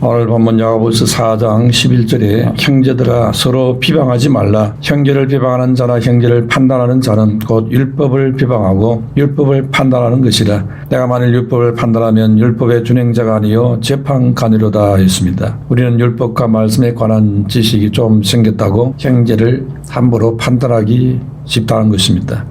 오늘 본문 야고보서 4장 11절에 형제들아 서로 비방하지 말라. 형제를 비방하는 자나 형제를 판단하는 자는 곧 율법을 비방하고 율법을 판단하는 것이라. 내가 만일 율법을 판단하면 율법의 준행자가 아니요 재판관이로다 했습니다. 우리는 율법과 말씀에 관한 지식이 좀 생겼다고 형제를 함부로 판단하기 쉽다는 것입니다.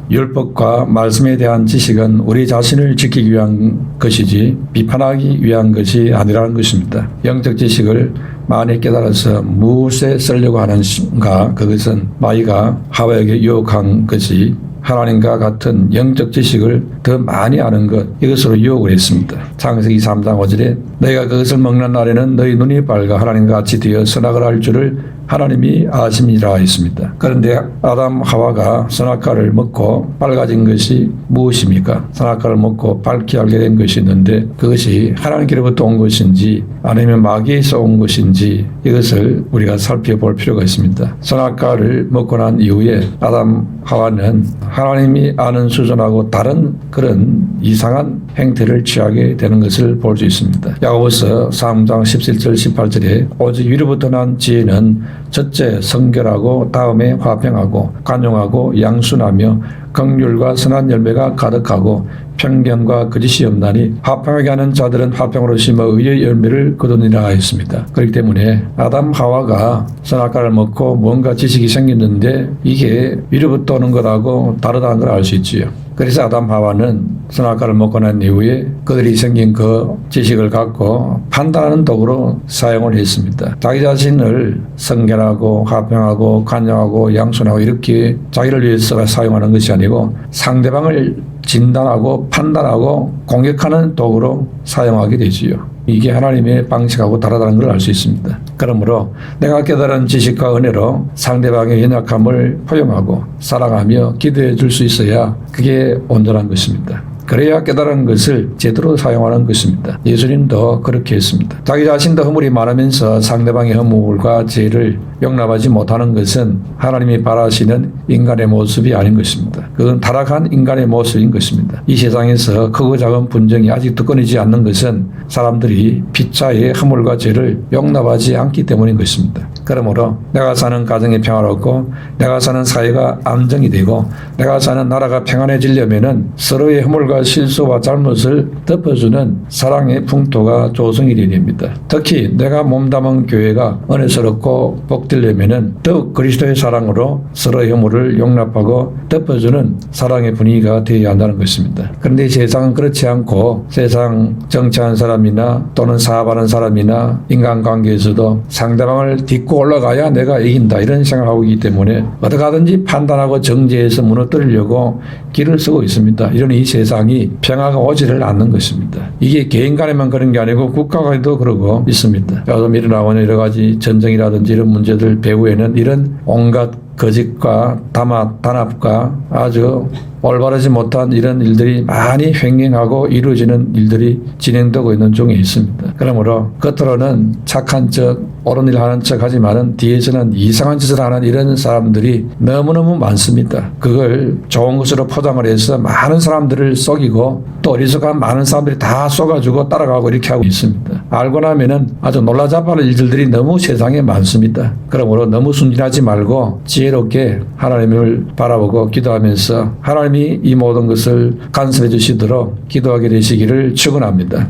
율법과 말씀에 대한 지식은 우리 자신을 지키기 위한 것이지 비판하기 위한 것이 아니라는 것입니다. 영적 지식을 많이 깨달아서 무엇에 쓰려고 하는가, 그것은 마귀가 하와에게 유혹한 것이 하나님과 같은 영적 지식을 더 많이 아는 것, 이것으로 유혹을 했습니다. 창세기 3장 5절에 너희가 그것을 먹는 날에는 너희 눈이 밝아 하나님과 같이 되어 선악을 알 줄을 하나님이 아심이라 했습니다. 그런데 아담 하와가 선악과를 먹고 밝아진 것이 무엇입니까? 선악과를 먹고 밝게 알게 된 것이 있는데 그것이 하나님께로부터 온 것인지 아니면 마귀에서 온 것인지 이것을 우리가 살펴볼 필요가 있습니다. 선악과를 먹고 난 이후에 아담 하와는 하나님이 아는 수준하고 다른 그런 이상한 행태를 취하게 되는 것을 볼 수 있습니다. 야고보서 3장 17절 18절에 오직 위로부터 난 지혜는 첫째 성결하고 다음에 화평하고 관용하고 양순하며 긍휼과 선한 열매가 가득하고 편견과 거짓이 없나니 화평하게 하는 자들은 화평으로 심어 의의 열매를 거두니라 했습니다. 그렇기 때문에 아담 하와가 선악과를 먹고 뭔가 지식이 생겼는데 이게 위로부터 오는 것하고 다르다는 걸 알 수 있지요. 그래서 아담 하와는 선악과를 먹고 난 이후에 그들이 생긴 그 지식을 갖고 판단하는 도구로 사용을 했습니다. 자기 자신을 성결하고 화평하고 관용하고 양순하고 이렇게 자기를 위해서 사용하는 것이 아니고 상대방을 진단하고 판단하고 공격하는 도구로 사용하게 되지요. 이게 하나님의 방식하고 다르다는 걸 알 수 있습니다. 그러므로 내가 깨달은 지식과 은혜로 상대방의 연약함을 포용하고 사랑하며 기도해 줄 수 있어야 그게 온전한 것입니다. 그래야 깨달은 것을 제대로 사용하는 것입니다. 예수님도 그렇게 했습니다. 자기 자신도 허물이 많으면서 상대방의 허물과 죄를 용납하지 못하는 것은 하나님이 바라시는 인간의 모습이 아닌 것입니다. 그건 타락한 인간의 모습인 것입니다. 이 세상에서 크고 작은 분쟁이 아직도 끊이지 않는 것은 사람들이 피차의 허물과 죄를 용납하지 않기 때문인 것입니다. 그러므로 내가 사는 가정이 평화롭고 내가 사는 사회가 안정이 되고 내가 사는 나라가 평안해지려면은 서로의 허물과 실수와 잘못을 덮어주는 사랑의 풍토가 조성이 되어야 됩니다. 특히 내가 몸담은 교회가 은혜스럽고 복되려면은 더욱 그리스도의 사랑으로 서로의 허물을 용납하고 덮어주는 사랑의 분위기가 되어야 한다는 것입니다. 그런데 세상은 그렇지 않고 세상 정치하는 사람이나 또는 사업하는 사람이나 인간관계에서도 상대방을 딛고 올라가야 내가 이긴다 이런 생각하고 있기 때문에 어떻게 하든지 판단하고 정죄해서 무너뜨리려고 길을 쓰고 있습니다. 이런 이 세상이 평화가 오지를 않는 것입니다. 이게 개인 간에만 그런 게 아니고 국가 간에도 그러고 있습니다. 요즘 일어나고 여러 가지 전쟁이라든지 이런 문제들 배후에는 이런 온갖 거짓과 단합과 아주 올바르지 못한 이런 일들이 많이 횡행하고 이루어지는 일들이 진행되고 있는 중에 있습니다. 그러므로 겉으로는 착한 척, 옳은 일 하는 척 하지만은 뒤에서는 이상한 짓을 하는 이런 사람들이 너무너무 많습니다. 그걸 좋은 것으로 포장을 해서 많은 사람들을 속이고 또 어리석은 많은 사람들이 다 속아주고 따라가고 이렇게 하고 있습니다. 알고 나면은 아주 놀라잡을 일들이 너무 세상에 많습니다. 그러므로 너무 순진하지 말고 지혜롭게 하나님을 바라보고 기도하면서 하나님이 이 모든 것을 간섭해 주시도록 기도하게 되시기를 축원합니다.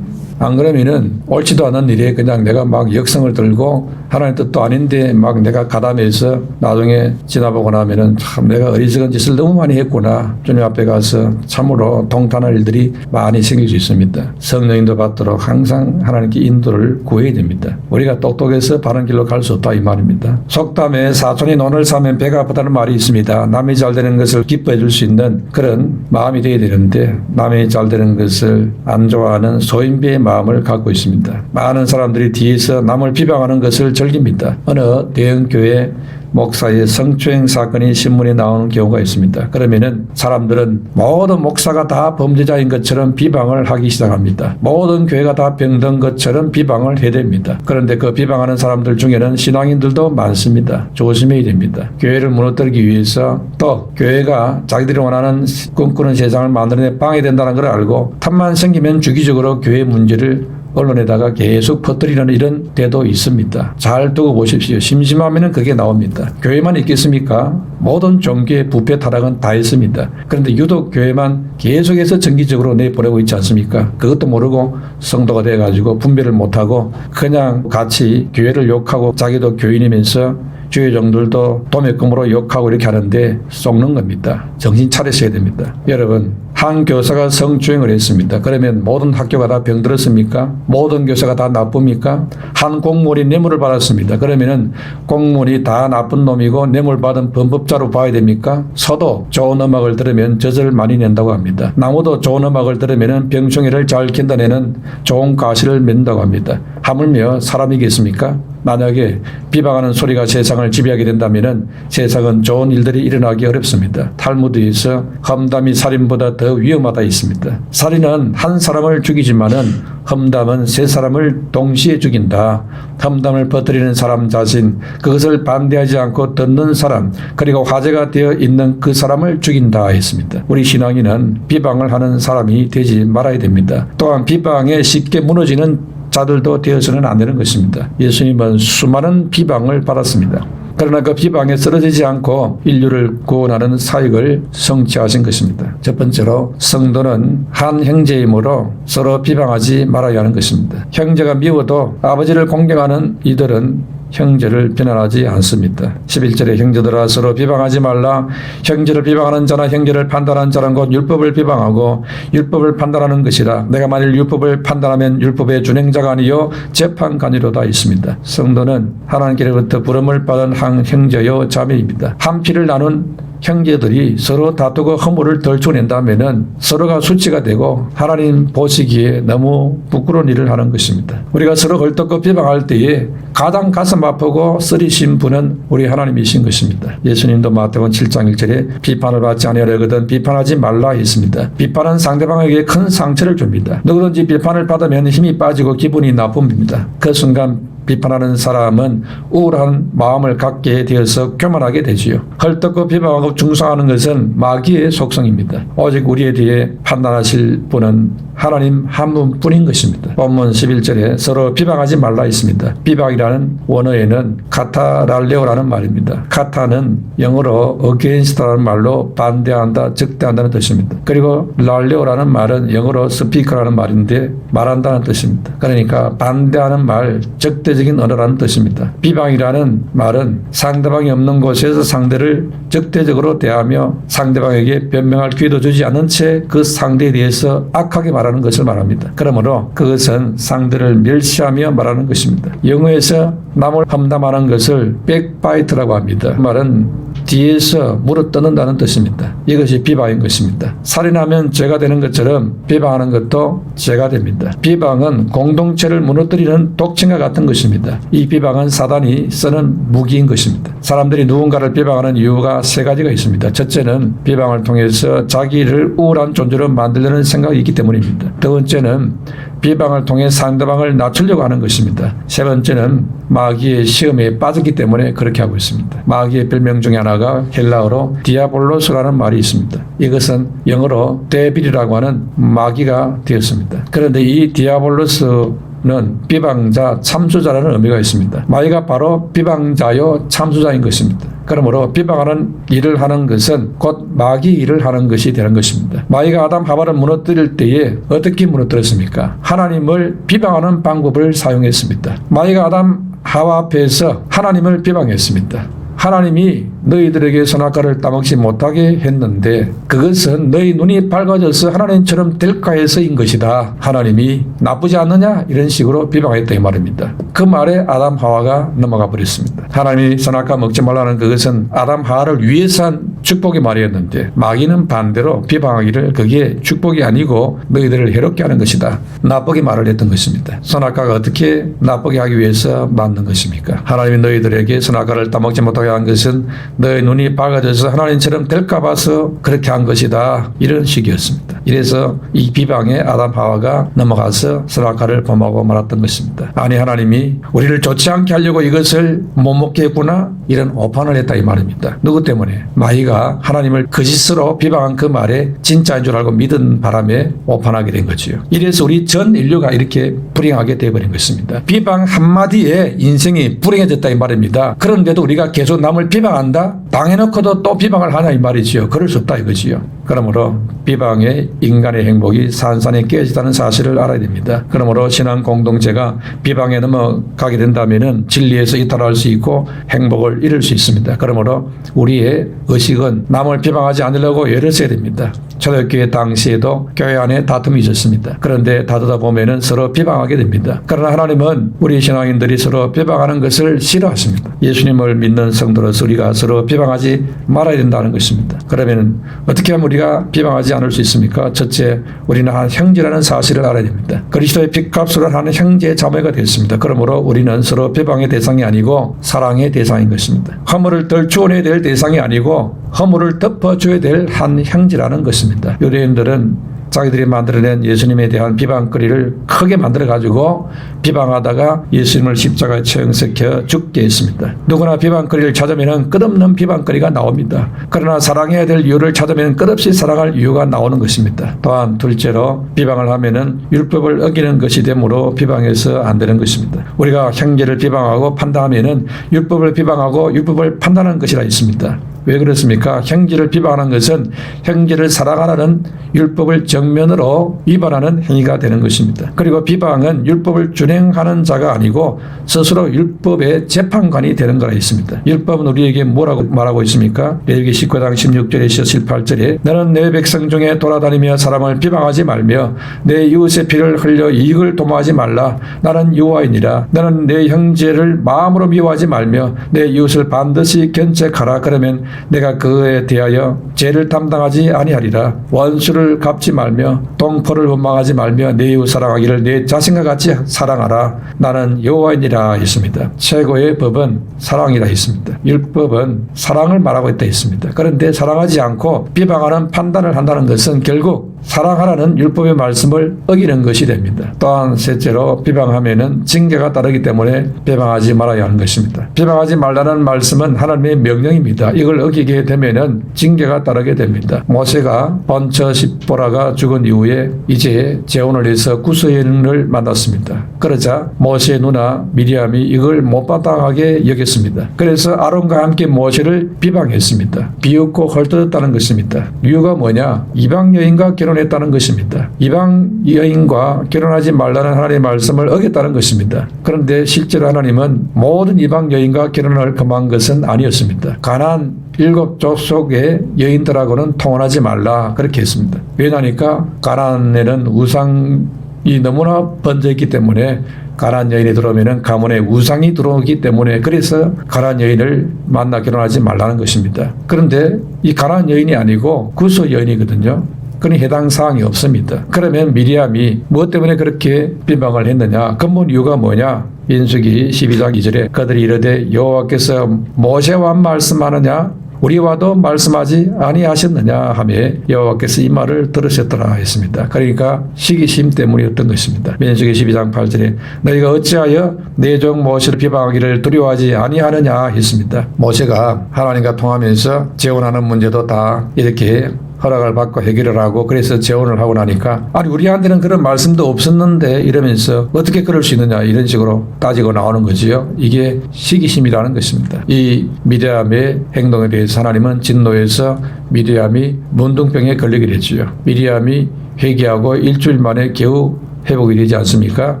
안 그러면은 옳지도 않은 일에 그냥 내가 막 역성을 들고 하나님 뜻도 아닌데 막 내가 가담해서 나중에 지나보고 나면은 참 내가 어리석은 짓을 너무 많이 했구나. 주님 앞에 가서 참으로 통탄할 일들이 많이 생길 수 있습니다. 성령인도 받도록 항상 하나님께 인도를 구해야 됩니다. 우리가 똑똑해서 바른 길로 갈 수 없다 이 말입니다. 속담에 사촌이 논을 사면 배가 아프다는 말이 있습니다. 남이 잘 되는 것을 기뻐해 줄 수 있는 그런 마음이 되어야 되는데 남이 잘 되는 것을 안 좋아하는 소인배의 마음을 갖고 있습니다. 많은 사람들이 뒤에서 남을 비방하는 것을 즐깁니다. 어느 대형교회 목사의 성추행 사건이 신문에 나오는 경우가 있습니다. 그러면은 사람들은 모든 목사가 다 범죄자인 것처럼 비방을 하기 시작합니다. 모든 교회가 다 병든 것처럼 비방을 해댑니다. 그런데 그 비방하는 사람들 중에는 신앙인들도 많습니다. 조심해야 됩니다. 교회를 무너뜨리기 위해서 또 교회가 자기들이 원하는 꿈꾸는 세상을 만들어내 방해된다는 걸 알고 탐만 생기면 주기적으로 교회 문제를 언론에다가 계속 퍼뜨리는 이런 때도 있습니다. 잘 두고 보십시오. 심심하면 그게 나옵니다. 교회만 있겠습니까? 모든 종교의 부패 타락은 다 있습니다. 그런데 유독 교회만 계속해서 정기적으로 내보내고 있지 않습니까? 그것도 모르고 성도가 돼가지고 분별을 못하고 그냥 같이 교회를 욕하고 자기도 교인이면서 주의 종들도 도매금으로 욕하고 이렇게 하는데 속는 겁니다. 정신 차리셔야 됩니다. 여러분, 한 교사가 성추행을 했습니다. 그러면 모든 학교가 다 병들었습니까? 모든 교사가 다 나쁩니까? 한 공무원이 뇌물을 받았습니다. 그러면은 공무원이 다 나쁜 놈이고 뇌물 받은 범법자로 봐야 됩니까? 서도 좋은 음악을 들으면 젖을 많이 낸다고 합니다. 나무도 좋은 음악을 들으면 병충해를 잘 견뎌내는 좋은 가시를 맺는다고 합니다. 하물며 사람이겠습니까? 만약에 비방하는 소리가 세상을 지배하게 된다면 세상은 좋은 일들이 일어나기 어렵습니다. 탈무드에서 험담이 살인보다 더 위험하다 있습니다. 살인은 한 사람을 죽이지만은 험담은 세 사람을 동시에 죽인다. 험담을 퍼뜨리는 사람 자신, 그것을 반대하지 않고 듣는 사람, 그리고 화제가 되어 있는 그 사람을 죽인다 했습니다. 우리 신앙인은 비방을 하는 사람이 되지 말아야 됩니다. 또한 비방에 쉽게 무너지는 자들도 되어서는 안 되는 것입니다. 예수님은 수많은 비방을 받았습니다. 그러나 그 비방에 쓰러지지 않고 인류를 구원하는 사역을 성취하신 것입니다. 첫 번째로 성도는 한 형제이므로 서로 비방하지 말아야 하는 것입니다. 형제가 미워도 아버지를 공경하는 이들은 형제를 비난하지 않습니다. 11절에 형제들아 서로 비방하지 말라. 형제를 비방하는 자나 형제를 판단하는 자는 곧 율법을 비방하고 율법을 판단하는 것이라. 내가 만일 율법을 판단하면 율법의 준행자가 아니요 재판관이로다 있습니다. 성도는 하나님께로부터 부름을 받은 한 형제요 자매입니다. 한 피를 나눈 형제들이 서로 다투고 허물을 덜쳐낸다면은 서로가 수치가 되고 하나님 보시기에 너무 부끄러운 일을 하는 것입니다. 우리가 서로 헐떡고 비방할 때에 가장 가슴 아프고 쓰리신 분은 우리 하나님이신 것입니다. 예수님도 마태복음 7장 1절에 비판을 받지 아니하려거든 비판하지 말라 했습니다. 비판은 상대방에게 큰 상처를 줍니다. 누구든지 비판을 받으면 힘이 빠지고 기분이 나쁩니다. 그 순간 비판하는 사람은 우울한 마음을 갖게 되어서 교만하게 되지요. 헐떡고 비방하고 중상하는 것은 마귀의 속성입니다. 오직 우리에 대해 판단하실 분은 하나님 한 분뿐인 것입니다. 본문 11절에 서로 비방하지 말라 있습니다. 비방이라는 원어에는 카타랄레오라는 말입니다. 카타는 영어로 against라는 말로 반대한다, 적대한다는 뜻입니다. 그리고 랄레오라는 말은 영어로 speak라는 말인데 말한다는 뜻입니다. 그러니까 반대하는 말, 적대적인 언어라는 뜻입니다. 비방이라는 말은 상대방이 없는 곳에서 상대를 적대적으로 대하며 상대방에게 변명할 기회도 주지 않은 채 그 상대에 대해서 악하게 말하는 것을 말합니다. 그러므로 그것은 상대를 멸시하며 말하는 것입니다. 영어에서 남을 험담하는 것을 백바이트라고 합니다. 그 말은 뒤에서 물어뜯는다는 뜻입니다. 이것이 비방인 것입니다. 살인하면 죄가 되는 것처럼 비방하는 것도 죄가 됩니다. 비방은 공동체를 무너뜨리는 독침과 같은 것입니다. 이 비방은 사단이 쓰는 무기인 것입니다. 사람들이 누군가를 비방하는 이유가 세 가지가 있습니다. 첫째는 비방을 통해서 자기를 우월한 존재로 만들려는 생각이 있기 때문입니다. 두 번째는 비방을 통해 상대방을 낮추려고 하는 것입니다. 세 번째는 마귀의 시험에 빠졌기 때문에 그렇게 하고 있습니다. 마귀의 별명 중에 하나가 헬라어로 디아볼로스라는 말이 있습니다. 이것은 영어로 데빌이라고 하는 마귀가 되었습니다. 그런데 이 디아볼로스는 비방자, 참수자라는 의미가 있습니다. 마귀가 바로 비방자요 참수자인 것입니다. 그러므로 비방하는 일을 하는 것은 곧 마귀 일을 하는 것이 되는 것입니다. 마귀가 아담 하와를 무너뜨릴 때에 어떻게 무너뜨렸습니까? 하나님을 비방하는 방법을 사용했습니다. 마귀가 아담 하와 앞에서 하나님을 비방했습니다. 하나님이 너희들에게 선악과를 따먹지 못하게 했는데 그것은 너희 눈이 밝아져서 하나님처럼 될까 해서인 것이다. 하나님이 나쁘지 않느냐? 이런 식으로 비방했다 이 말입니다. 그 말에 아담 하와가 넘어가 버렸습니다. 하나님이 선악과 먹지 말라는 그것은 아담 하와를 위해서 한 축복의 말이었는데 마귀는 반대로 비방하기를 그게 축복이 아니고 너희들을 해롭게 하는 것이다. 나쁘게 말을 했던 것입니다. 선악과가 어떻게 나쁘게 하기 위해서 만든 것입니까? 하나님이 너희들에게 선악과를 따먹지 못하게 한 것은 너의 눈이 밝아져서 하나님처럼 될까 봐서 그렇게 한 것이다. 이런 식이었습니다. 이래서 이 비방에 아담 하와가 넘어가서 선악과를 범하고 말았던 것입니다. 아니 하나님이 우리를 좋지 않게 하려고 이것을 못 먹게 했구나. 이런 오판을 했다 이 말입니다. 누구 때문에? 마귀가 하나님을 거짓으로 비방한 그 말에 진짜인 줄 알고 믿은 바람에 오판하게 된 거지요. 이래서 우리 전 인류가 이렇게 불행하게 되어버린 것입니다. 비방 한마디에 인생이 불행해졌다 이 말입니다. 그런데도 우리가 계속 남을 비방한다? 당해놓고도 또 비방을 하냐 이 말이지요. 그럴 수 없다 이거지요. 그러므로 비방에 인간의 행복이 산산이 깨어지다는 사실을 알아야 됩니다. 그러므로 신앙 공동체가 비방에 넘어가게 된다면 진리에서 이탈할 수 있고 행복을 잃을 수 있습니다. 그러므로 우리의 의식은 남을 비방하지 않으려고 애를 써야 됩니다. 초대교회 당시에도 교회 안에 다툼이 있었습니다. 그런데 다투다 보면은 서로 비방하게 됩니다. 그러나 하나님은 우리 신앙인들이 서로 비방하는 것을 싫어하십니다. 예수님을 믿는 성도로서 우리가 서로 비방하지 말아야 된다는 것입니다. 그러면 어떻게 하면 우리가 비방하지 않을 수 있습니까? 첫째, 우리는 한 형제라는 사실을 알아야 됩니다. 그리스도의 핏값으로 하는 형제 자매가 되었습니다. 그러므로 우리는 서로 비방의 대상이 아니고 사랑의 대상인 것입니다. 허물을 덜 주원해야 될 대상이 아니고 허물을 덮어줘야 될 한 형제라는 것입니다. 유대인들은 자기들이 만들어낸 예수님에 대한 비방거리를 크게 만들어가지고 비방하다가 예수님을 십자가에 처형시켜 죽게 했습니다. 누구나 비방거리를 찾으면 끝없는 비방거리가 나옵니다. 그러나 사랑해야 될 이유를 찾으면 끝없이 사랑할 이유가 나오는 것입니다. 또한 둘째로 비방을 하면은 율법을 어기는 것이 되므로 비방해서 안 되는 것입니다. 우리가 형제를 비방하고 판단하면은 율법을 비방하고 율법을 판단하는 것이라 있습니다. 왜 그렇습니까? 형제를 비방하는 것은 형제를 사랑하라는 율법을 정면으로 위반하는 행위가 되는 것입니다. 그리고 비방은 율법을 준행하는 자가 아니고 스스로 율법의 재판관이 되는 거라 있습니다. 율법은 우리에게 뭐라고 말하고 있습니까? 레위기 19장 16절에서 18절에 너는 내 백성 중에 돌아다니며 사람을 비방하지 말며 내 이웃의 피를 흘려 이익을 도모하지 말라. 나는 여호와이니라. 너는 내 형제를 마음으로 미워하지 말며 내 이웃을 반드시 견책하라. 그러면 내가 그에 대하여 죄를 담당하지 아니하리라. 원수를 갚지 말며 동포를 원망하지 말며 내 이웃 사랑하기를 내 자신과 같이 사랑하라. 나는 여호와이니라 했습니다. 최고의 법은 사랑이라 했습니다. 율법은 사랑을 말하고 있다 했습니다. 그런데 사랑하지 않고 비방하는 판단을 한다는 것은 결국 사랑하라는 율법의 말씀을 어기는 것이 됩니다. 또한 셋째로 비방하면은 징계가 따르기 때문에 비방하지 말아야 하는 것입니다. 비방하지 말라는 말씀은 하나님의 명령입니다. 이걸 어기게 되면은 징계가 따르게 됩니다. 모세가 번처 십보라가 죽은 이후에 이제 재혼을 해서 구스여인을 만났습니다. 그러자 모세의 누나 미리암이 이걸 못마땅하게 여겼습니다. 그래서 아론과 함께 모세를 비방했습니다. 비웃고 헐뜯었다는 것입니다. 이유가 뭐냐? 이방 여인과 결혼했다는 것입니다. 이방 여인과 결혼하지 말라는 하나님의 말씀을 어겼다는 것입니다. 그런데 실제로 하나님은 모든 이방 여인과 결혼을 금한 것은 아니었습니다. 가나안 7족속의 여인들하고는 통혼하지 말라 그렇게 했습니다. 왜냐하니까 가나안에는 우상이 너무나 번져있기 때문에 가나안 여인이 들어오면 가문에 우상이 들어오기 때문에 그래서 가나안 여인을 만나 결혼하지 말라는 것입니다. 그런데 이 가나안 여인이 아니고 구스 여인이거든요. 그는 해당 사항이 없습니다. 그러면 미리암이 무엇 때문에 그렇게 비방을 했느냐? 근본 이유가 뭐냐? 민수기 12장 2절에 그들이 이르되 여호와께서 모세와 말씀하느냐? 우리와도 말씀하지 아니하셨느냐 하며 여호와께서 이 말을 들으셨더라 했습니다. 그러니까 시기심 때문이었던 것입니다. 민수기 12장 8절에 너희가 어찌하여 내 종 모세를 비방하기를 두려워하지 아니하느냐 했습니다. 모세가 하나님과 통하면서 재혼하는 문제도 다 이렇게 허락을 받고 해결을 하고 그래서 재혼을 하고 나니까 아니 우리한테는 그런 말씀도 없었는데 이러면서 어떻게 그럴 수 있느냐 이런 식으로 따지고 나오는 거지요. 이게 시기심이라는 것입니다. 이 미리암의 행동에 대해서 하나님은 진노해서 미리암이 문둥병에 걸리게 됐지요. 미리암이 회개하고 일주일 만에 겨우 회복이 되지 않습니까?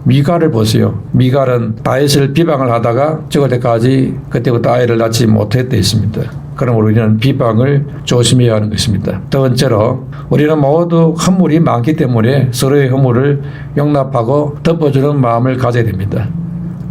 미갈을 보세요. 미갈은 다윗을 비방을 하다가 죽을 때까지 그때부터 아이를 낳지 못했다 했습니다. 그러므로 우리는 비방을 조심해야 하는 것입니다. 두 번째로 우리는 모두 허물이 많기 때문에 서로의 허물을 용납하고 덮어주는 마음을 가져야 됩니다.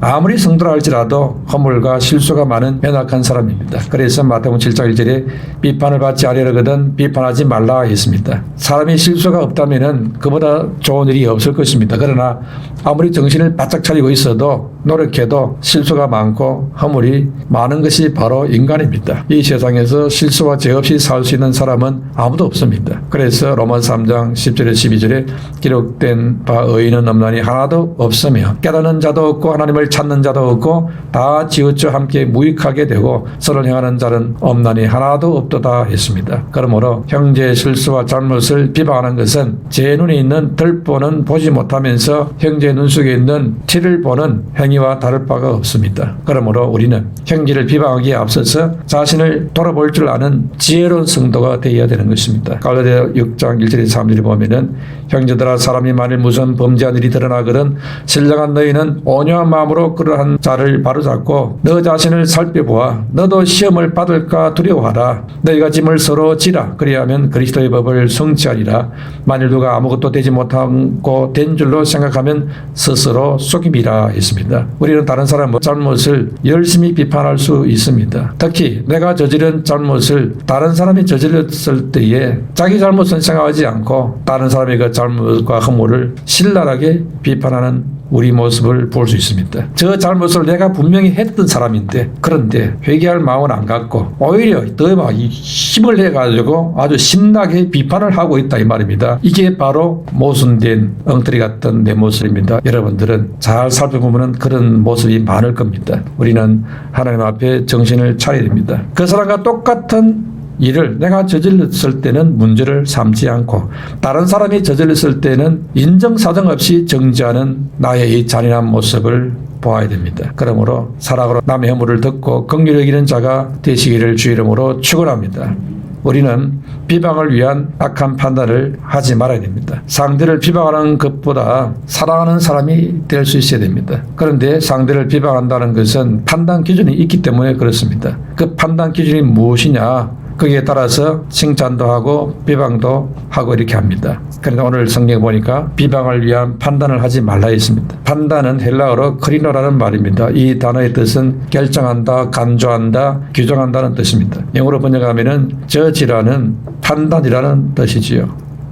아무리 성도라 할지라도 허물과 실수가 많은 연약한 사람입니다. 그래서 마태복음 7장 1절에 비판을 받지 아니하거든 비판하지 말라 했습니다. 사람이 실수가 없다면 그보다 좋은 일이 없을 것입니다. 그러나 아무리 정신을 바짝 차리고 있어도 노력해도 실수가 많고 허물이 많은 것이 바로 인간입니다. 이 세상에서 실수와 죄 없이 살 수 있는 사람은 아무도 없습니다. 그래서 로마서 3장 10절에 12절에 기록된 바 의인은 없나니 하나도 없으며 깨닫는 자도 없고 하나님을 찾는 자도 없고 다 지어쳐 함께 무익하게 되고 선을 행하는 자는 없나니 하나도 없도다 했습니다. 그러므로 형제의 실수와 잘못을 비방하는 것은 제 눈에 있는 들보는 보지 못하면서 형제의 눈 속에 있는 티를 보는 행위와 다를 바가 없습니다. 그러므로 우리는 형제를 비방하기에 앞서서 자신을 돌아볼 줄 아는 지혜로운 성도가 되어야 되는 것입니다. 갈라디아 6장 1절에 3절에 보면은 형제들아 사람이 만일 무슨 범죄한 일이 드러나거든 신령한 너희는 온유한 마음으로 그러한 자를 바로잡고 너 자신을 살펴보아 너도 시험을 받을까 두려워하라. 너희가 짐을 서로 지라. 그리하면 그리스도의 법을 성취하리라. 만일 누가 아무것도 되지 못하고 된 줄로 생각하면 스스로 속임이라 했습니다. 우리는 다른 사람의 잘못을 열심히 비판할 수 있습니다. 특히 내가 저지른 잘못을 다른 사람이 저질렀을 때에 자기 잘못은 생각하지 않고 다른 사람의 그 잘못과 허물을 신랄하게 비판하는 우리 모습을 볼 수 있습니다. 저 잘못을 내가 분명히 했던 사람인데 그런데 회개할 마음은 안 갖고 오히려 더 막 힘을 내가지고 아주 신나게 비판을 하고 있다 이 말입니다. 이게 바로 모순된 엉터리 같은 내 모습입니다. 여러분들은 잘 살펴보면 그런 모습이 많을 겁니다. 우리는 하나님 앞에 정신을 차려야 됩니다. 그 사람과 똑같은 일을 내가 저질렀을 때는 문제를 삼지 않고 다른 사람이 저질렀을 때는 인정사정 없이 정지하는 나의 이 잔인한 모습을 보아야 됩니다. 그러므로 사랑으로 남의 허물을 듣고 긍휼히 여기는 자가 되시기를 주 이름으로 축원합니다. 우리는 비방을 위한 악한 판단을 하지 말아야 됩니다. 상대를 비방하는 것보다 사랑하는 사람이 될 수 있어야 됩니다. 그런데 상대를 비방한다는 것은 판단 기준이 있기 때문에 그렇습니다. 그 판단 기준이 무엇이냐? 거기에 따라서 칭찬도 하고 비방도 하고 이렇게 합니다. 그런데 오늘 성경에 보니까 비방을 위한 판단을 하지 말라 했습니다. 판단은 헬라어로 크리노라는 말입니다. 이 단어의 뜻은 결정한다, 간주한다, 규정한다는 뜻입니다. 영어로 번역하면은 저지라는 판단이라는 뜻이지요.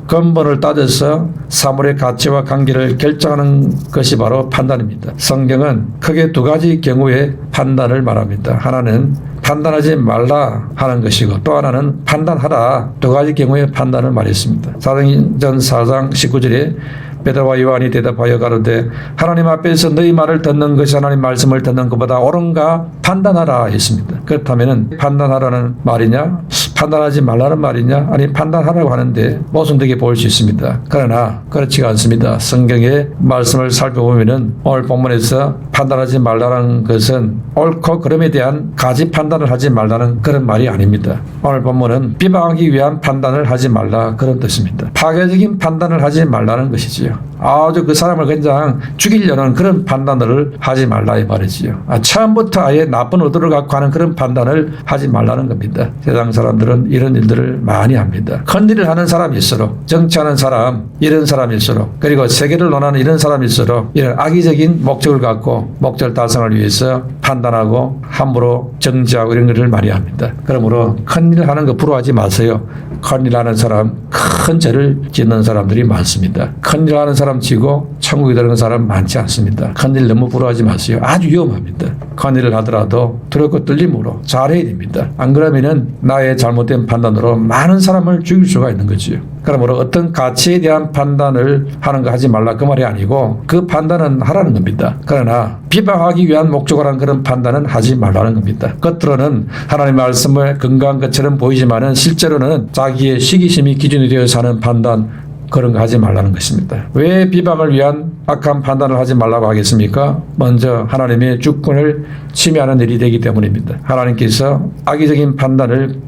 근본을 따져서 사물의 가치와 관계를 결정하는 것이 바로 판단입니다. 성경은 크게 두 가지 경우의 판단을 말합니다. 하나는 판단하지 말라 하는 것이고 또 하나는 판단하라. 두 가지 경우의 판단을 말했습니다. 사도행전 4장 19절에 베드로와 요한이 대답하여 가로되 하나님 앞에서 너희 말을 듣는 것이 하나님 말씀을 듣는 것보다 옳은가 판단하라 했습니다. 그렇다면 판단하라는 말이냐 판단하지 말라는 말이냐 아니 판단하라고 하는데 모순되게 보일 수 있습니다. 그러나 그렇지가 않습니다. 성경의 말씀을 살펴보면 오늘 본문에서 판단하지 말라는 것은 옳고 그름에 대한 가지 판단을 하지 말라는 그런 말이 아닙니다. 오늘 본문은 비방하기 위한 판단을 하지 말라 그런 뜻입니다. 파괴적인 판단을 하지 말라는 것이지요. 아주 그 사람을 그냥 죽이려는 그런 판단을 하지 말라 이 말이지요. 처음부터 아예 나쁜 의도를 갖고 하는 그런 판단을 하지 말라는 겁니다. 세상 사람들은 이런 일들을 많이 합니다. 큰 일을 하는 사람일수록 정치하는 사람 이런 사람일수록 그리고 세계를 논하는 이런 사람일수록 이런 악의적인 목적을 갖고 목적 달성을 위해서 판단하고 함부로 정지하고 이런 것을 많이 합니다. 그러므로 큰 일 하는 거 부러워하지 마세요. 큰 일 하는 사람 큰 죄를 짓는 사람들이 많습니다. 큰 일 하는 사람 치고 천국에 들어가는 사람 많지 않습니다. 큰 일 너무 부러워하지 마세요. 아주 위험합니다. 큰 일을 하더라도 두렵고 떨림으로 잘해야 됩니다. 안 그러면은 나의 잘못된 판단으로 많은 사람을 죽일 수가 있는 거지요. 그러므로 어떤 가치에 대한 판단을 하는 거 하지 말라 그 말이 아니고 그 판단은 하라는 겁니다. 그러나 비방하기 위한 목적을 한 그런 판단은 하지 말라는 겁니다. 겉으로는 하나님의 말씀을 건강한 것처럼 보이지만은 실제로는 자기의 시기심이 기준이 되어서 하는 판단 그런 거 하지 말라는 것입니다. 왜 비방을 위한 악한 판단을 하지 말라고 하겠습니까? 먼저 하나님의 주권을 침해하는 일이 되기 때문입니다. 하나님께서 악의적인 판단을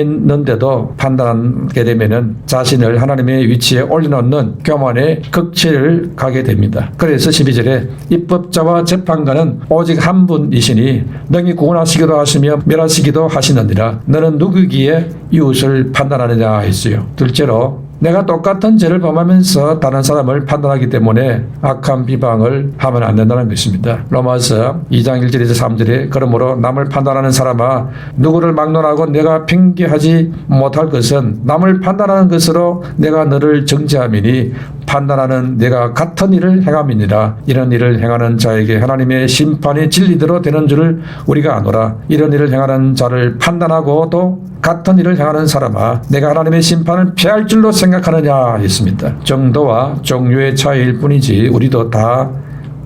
금했는데도 판단하게 되면은 자신을 하나님의 위치에 올려놓는 교만의 극치를 가게 됩니다. 그래서 12절에 입법자와 재판관은 오직 한 분이시니 능히 구원하시기도 하시며 멸하시기도 하시느니라. 너는 누구기에 이웃을 판단하느냐 했어요. 둘째로 내가 똑같은 죄를 범하면서 다른 사람을 판단하기 때문에 악한 비방을 하면 안 된다는 것입니다. 로마서 2장 1절에서 3절에 그러므로 남을 판단하는 사람아 누구를 막론하고 내가 핑계하지 못할 것은 남을 판단하는 것으로 내가 너를 정죄함이니 판단하는 내가 같은 일을 행함이니라. 이런 일을 행하는 자에게 하나님의 심판이 진리대로 되는 줄을 우리가 아노라. 이런 일을 행하는 자를 판단하고도 같은 일을 행하는 사람아, 내가 하나님의 심판을 피할 줄로 생각하느냐 했습니다. 정도와 종류의 차이일 뿐이지 우리도 다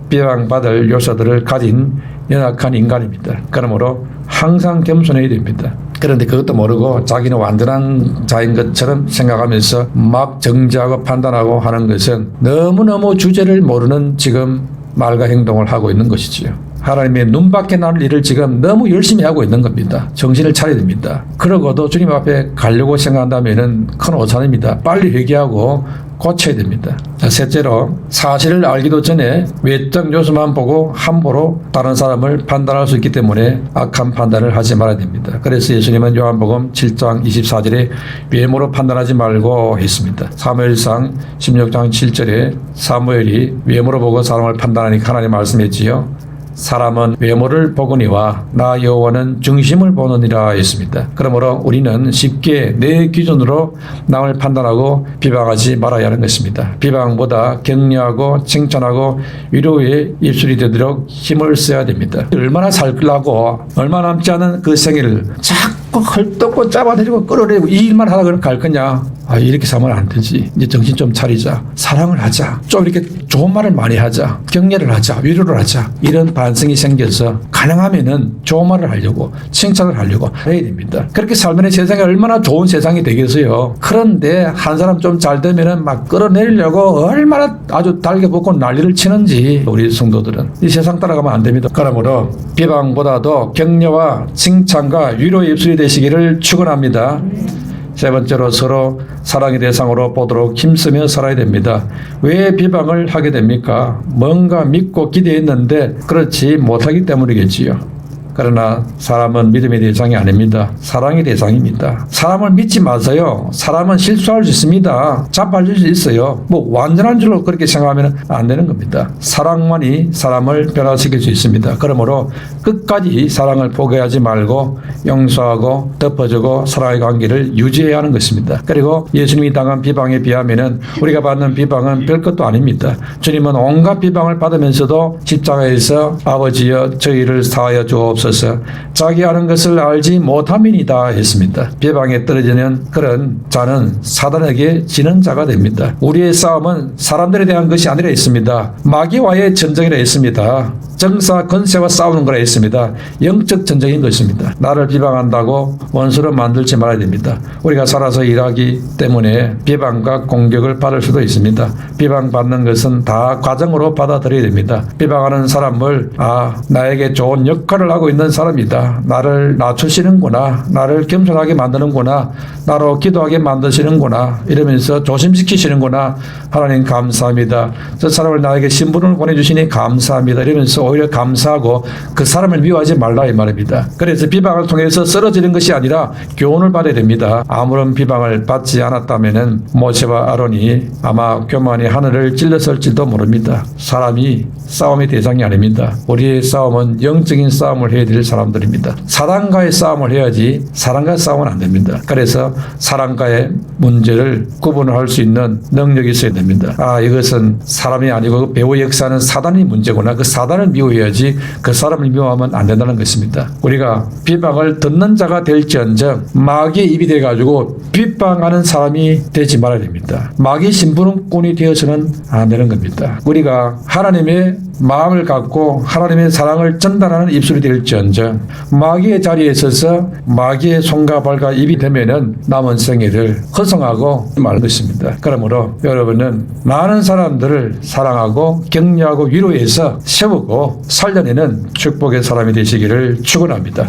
비방받을 요소들을 가진 연약한 인간입니다. 그러므로 항상 겸손해야 됩니다. 그런데 그것도 모르고 자기는 완전한 자인 것처럼 생각하면서 막 정지하고 판단하고 하는 것은 너무너무 주제를 모르는 지금 말과 행동을 하고 있는 것이지요. 하나님의 눈밖에 나는 일을 지금 너무 열심히 하고 있는 겁니다. 정신을 차려야 됩니다. 그러고도 주님 앞에 가려고 생각한다면 큰 오산입니다. 빨리 회개하고 고쳐야 됩니다. 셋째로, 사실을 알기도 전에 외적 요소만 보고 함부로 다른 사람을 판단할 수 있기 때문에 악한 판단을 하지 말아야 됩니다. 그래서 예수님은 요한복음 7장 24절에 외모로 판단하지 말고 했습니다. 사무엘상 16장 7절에 사무엘이 외모로 보고 사람을 판단하니까 하나님 말씀했지요. 사람은 외모를 보거니와 나 여호와는 중심을 보느니라 했습니다. 그러므로 우리는 쉽게 내 기준으로 남을 판단하고 비방하지 말아야 하는 것입니다. 비방보다 격려하고 칭찬하고 위로의 입술이 되도록 힘을 써야 됩니다. 얼마나 살라고 얼마 남지 않은 그 생애를 자꾸 헐떡고 잡아내리고 끌어내리고 이 일만 하다 갈 거냐? 이렇게 살면 안 되지. 이제 정신 좀 차리자. 사랑을 하자. 좀 이렇게 좋은 말을 많이 하자. 격려를 하자. 위로를 하자. 이런 반성이 생겨서 가능하면은 좋은 말을 하려고 칭찬을 하려고 해야 됩니다. 그렇게 살면 세상이 얼마나 좋은 세상이 되겠어요. 그런데 한 사람 좀 잘 되면은 막 끌어내리려고 얼마나 아주 달게 볶고 난리를 치는지 우리 성도들은 이 세상 따라가면 안 됩니다. 그러므로 비방보다도 격려와 칭찬과 위로의 입술이 되시기를 축원합니다. 세 번째로 서로 사랑의 대상으로 보도록 힘쓰며 살아야 됩니다. 왜 비방을 하게 됩니까? 뭔가 믿고 기대했는데 그렇지 못하기 때문이겠지요. 그러나 사람은 믿음의 대상이 아닙니다. 사랑의 대상입니다. 사람을 믿지 마세요. 사람은 실수할 수 있습니다. 자빠질 수 있어요. 완전한 줄로 그렇게 생각하면 안 되는 겁니다. 사랑만이 사람을 변화시킬 수 있습니다. 그러므로 끝까지 사랑을 포기하지 말고 용서하고 덮어주고 사랑의 관계를 유지해야 하는 것입니다. 그리고 예수님이 당한 비방에 비하면 우리가 받는 비방은 별것도 아닙니다. 주님은 온갖 비방을 받으면서도 십자가에서 아버지여 저희를 사하여 주옵소서, 자기 아는 것을 알지 못함이니이다 했습니다. 비방에 떨어지는 그런 자는 사단에게 지는 자가 됩니다. 우리의 싸움은 사람들에 대한 것이 아니라 있습니다. 마귀와의 전쟁이라 했습니다. 정사 권세와 싸우는 거라 했습니다. 영적 전쟁인 것입니다. 나를 비방한다고 원수로 만들지 말아야 됩니다. 우리가 살아서 일하기 때문에 비방과 공격을 받을 수도 있습니다. 비방받는 것은 다 과정으로 받아들여야 됩니다. 비방하는 사람을 나에게 좋은 역할을 하고 있는 사람이다. 나를 낮추시는구나. 나를 겸손하게 만드는구나. 나로 기도하게 만드시는구나. 이러면서 조심시키시는구나. 하나님 감사합니다. 저 사람을 나에게 신분을 보내주시니 감사합니다. 이러면서 오히려 감사하고 그 사람을 미워하지 말라 이 말입니다. 그래서 비방을 통해서 쓰러지는 것이 아니라 교훈을 받아야 됩니다. 아무런 비방을 받지 않았다면 모세와 아론이 아마 교만이 하늘을 찔렀을지도 모릅니다. 사람이 싸움의 대상이 아닙니다. 우리의 싸움은 영적인 싸움을 해야 될 사람들입니다. 사단과의 싸움을 해야지 사랑과의 싸움은 안 됩니다. 그래서 사랑과의 문제를 구분을 할 수 있는 능력이 있어야 됩니다. 이것은 사람이 아니고 배우 역사는 사단이 문제구나. 그 사단을 미워해야지 그 사람을 미워하면 안 된다는 것입니다. 우리가 비방을 듣는 자가 될지언정 마귀의 입이 돼가지고 비방하는 사람이 되지 말아야 됩니다. 마귀 신분꾼이 되어서는 안 되는 겁니다. 우리가 하나님의 마음을 갖고 하나님의 사랑을 전달하는 입술이 될지언정 마귀의 자리에 있어서 마귀의 손과 발과 입이 되면은 남은 생애를 허송하고 말 것입니다. 그러므로 여러분은 많은 사람들을 사랑하고 격려하고 위로해서 세우고 살려내는 축복의 사람이 되시기를 축원합니다.